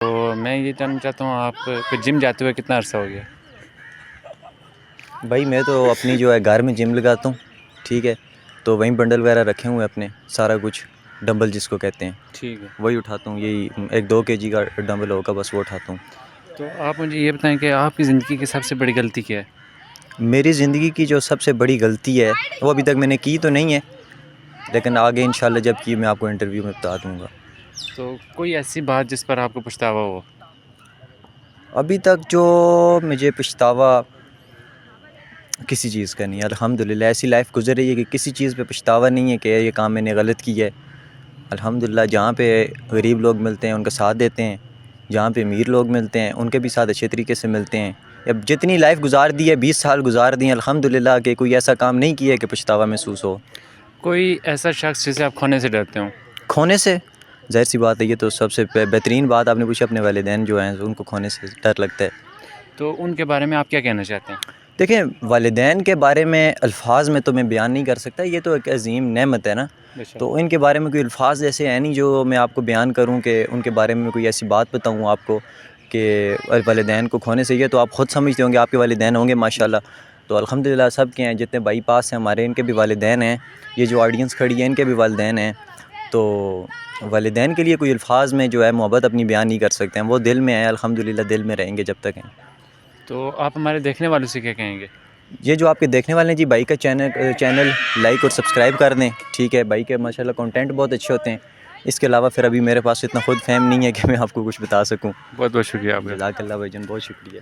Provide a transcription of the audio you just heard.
تو میں یہ جاننا چاہتا ہوں آپ کو جم جاتے ہوئے کتنا عرصہ ہو گیا؟ بھائی میں تو اپنی جو ہے گھر میں جم لگاتا ہوں، ٹھیک ہے، تو وہیں بنڈل وغیرہ رکھے ہوئے اپنے، سارا کچھ ڈمبل جس کو کہتے ہیں ٹھیک ہے، وہی اٹھاتا ہوں، یہی 1-2 kg کا ڈمبل ہوگا بس وہ اٹھاتا ہوں۔ تو آپ مجھے یہ بتائیں کہ آپ کی زندگی کی سب سے بڑی غلطی کیا ہے؟ میری زندگی کی جو سب سے بڑی غلطی ہے وہ ابھی تک میں نے کی تو نہیں ہے، لیکن آگے انشاءاللہ جب کی میں آپ کو انٹرویو میں بتا دوں گا۔ تو کوئی ایسی بات جس پر آپ کو پچھتاوا ہو؟ ابھی تک جو مجھے پچھتاوا کسی چیز کا نہیں ہے، الحمدللہ ایسی لائف گزر رہی ہے کہ کسی چیز پہ پچھتاوا نہیں ہے کہ یہ کام میں نے غلط کی ہے۔ الحمدللہ جہاں پہ غریب لوگ ملتے ہیں ان کا ساتھ دیتے ہیں، جہاں پہ امیر لوگ ملتے ہیں ان کے بھی ساتھ اچھے طریقے سے ملتے ہیں۔ اب جتنی لائف گزار دی ہے، 20 سال گزار دی ہیں، الحمدللہ کہ کوئی ایسا کام نہیں کیا ہے کہ پچھتاوا محسوس ہو۔ کوئی ایسا شخص جسے آپ کھونے سے ڈرتے ہوں؟ کھونے سے ظاہر سی بات ہے، یہ تو سب سے بہترین بات آپ نے پوچھی، اپنے والدین جو ہیں ان کو کھونے سے ڈر لگتا ہے۔ تو ان کے بارے میں آپ کیا کہنا چاہتے ہیں؟ دیکھیں، والدین کے بارے میں الفاظ میں تو میں بیان نہیں کر سکتا، یہ تو ایک عظیم نعمت ہے نا، بے شک۔ تو ان کے بارے میں کوئی الفاظ ایسے ہیں نہیں جو میں آپ کو بیان کروں کہ ان کے بارے میں کوئی ایسی بات بتاؤں آپ کو کہ والدین کو کھونے سے۔ یہ تو آپ خود سمجھتے ہوں گے، آپ کے والدین ہوں گے ماشاءاللہ، تو الحمدللہ سب کے ہیں، جتنے بھائی پاس ہیں ہمارے ان کے بھی والدین ہیں، یہ جو آڈینس کھڑی ہے ان کے بھی والدین ہیں، تو والدین کے لیے کوئی الفاظ میں جو ہے محبت اپنی بیان نہیں کر سکتے ہیں، وہ دل میں ہے، الحمدللہ دل میں رہیں گے جب تک ہیں۔ تو آپ ہمارے دیکھنے والوں سے کیا کہیں گے؟ یہ جو آپ کے دیکھنے والے ہیں جی، بھائی کا چینل لائک اور سبسکرائب کر دیں، ٹھیک ہے، بھائی کے ماشاءاللہ کنٹینٹ بہت اچھے ہوتے ہیں۔ اس کے علاوہ پھر ابھی میرے پاس اتنا خود فیم نہیں ہے کہ میں آپ کو کچھ بتا سکوں۔ بہت بہت شکریہ آپ کا۔ جزاک اللہ بھائی جان، بہت شکریہ۔